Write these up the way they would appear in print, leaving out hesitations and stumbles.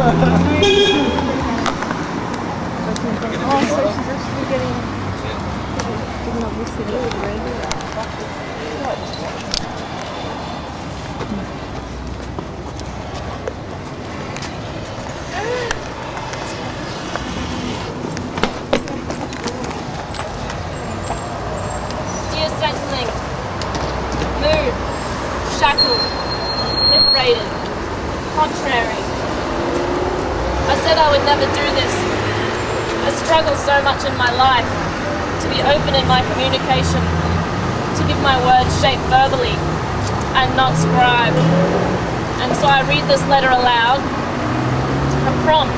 Dear Centrelink, mood, shackled, liberated, contrary. I said I would never do this. I struggle so much in my life to be open in my communication, to give my words shape verbally and not scribe. And so I read this letter aloud, a prompt,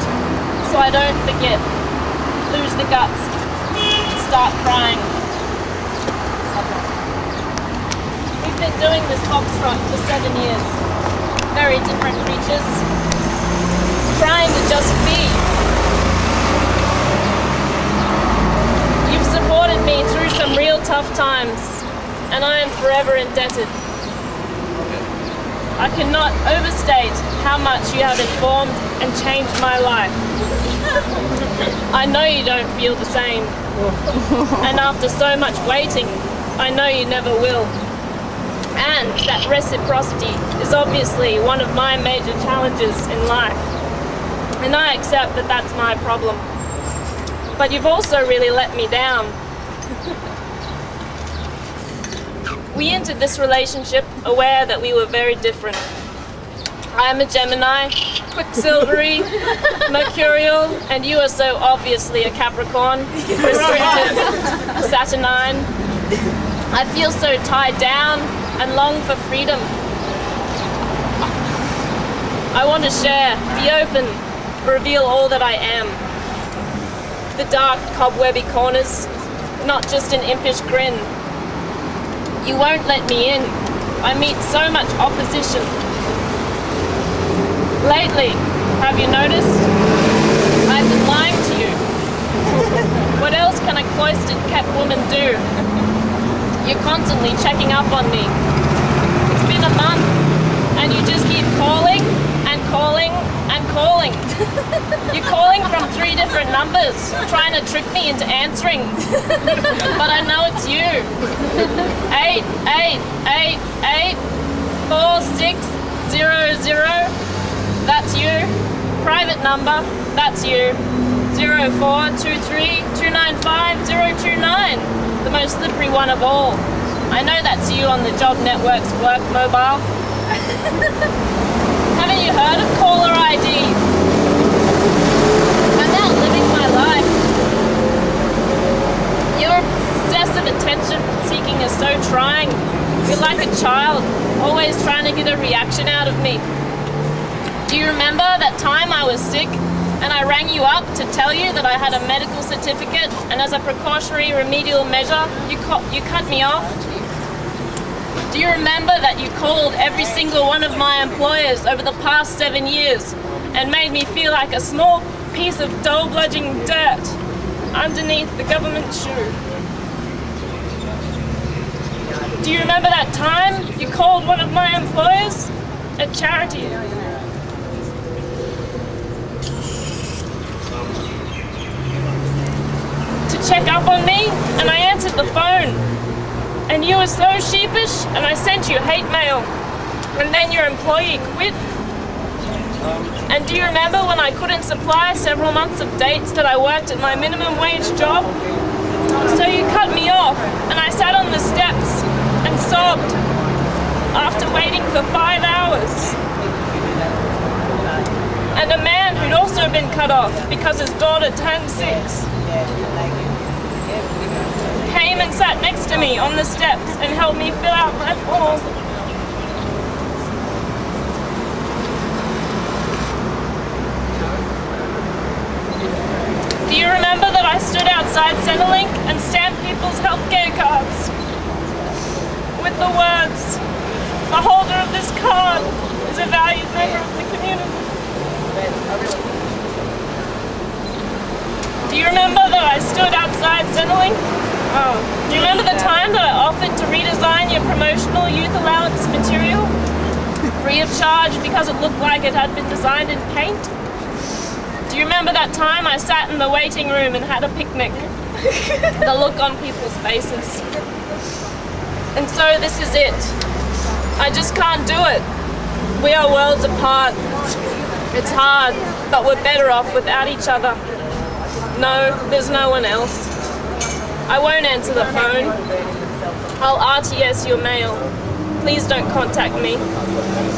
so I don't forget, lose the guts, start crying. We've been doing this foxtrot for 7 years. Very different creatures, trying to just be. You've supported me through some real tough times, and I am forever indebted. I cannot overstate how much you have informed and changed my life. I know you don't feel the same, and after so much waiting, I know you never will. And that reciprocity is obviously one of my major challenges in life. And I accept that that's my problem. But you've also really let me down. We entered this relationship aware that we were very different. I am a Gemini, quicksilvery, mercurial, and you are so obviously a Capricorn, restricted, Saturnine. I feel so tied down and long for freedom. I want to share, be open, reveal all that I am. The dark, cobwebby corners, not just an impish grin. You won't let me in. I meet so much opposition. Lately, have you noticed? I've been lying to you. What else can a cloistered kept woman do? You're constantly checking up on me. It's been a month, and you just keep calling and calling and calling. You're calling from 3 different numbers, trying to trick me into answering. But I know it's you. 888846000. That's you. Private number. That's you. 0423295029. The most slippery one of all. I know that's you on the Job Network's work mobile. Haven't you heard of caller ID? I'm out living my life. Your obsessive attention seeking is so trying. You're like a child, always trying to get a reaction out of me. Do you remember that time I was sick and I rang you up to tell you that I had a medical certificate, and as a precautionary remedial measure, you cut me off? Do you remember that you called every single one of my employers over the past 7 years and made me feel like a small piece of dull-bludging dirt underneath the government shoe? Do you remember that time you called one of my employers a charity? To check up on me, and I answered the phone. And you were so sheepish, and I sent you hate mail. And then your employee quit. And do you remember when I couldn't supply several months of dates that I worked at my minimum wage job? So you cut me off, and I sat on the steps and sobbed after waiting for 5 hours. And a man who'd also been cut off because his daughter turned 6 came and sat next to me on the steps and helped me fill out my form. Do you remember that I stood outside Centrelink and stamped people's healthcare cards with the words, "The holder of this card is a valued member of the community"? Do you remember that I stood outside Centrelink? Do you remember the time that I offered to redesign your promotional youth allowance material? Free of charge because it looked like it had been designed in paint? Do you remember that time I sat in the waiting room and had a picnic? The look on people's faces. And so this is it. I just can't do it. We are worlds apart. It's hard, but we're better off without each other. No, there's no one else. I won't answer the phone. I'll RTS your mail. Please don't contact me.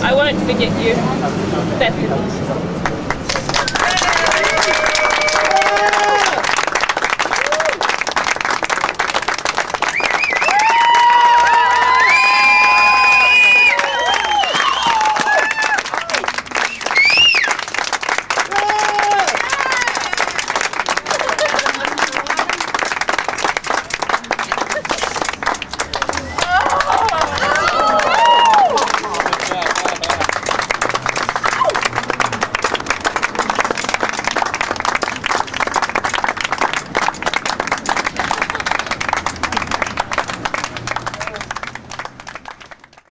I won't forget you. Bethany.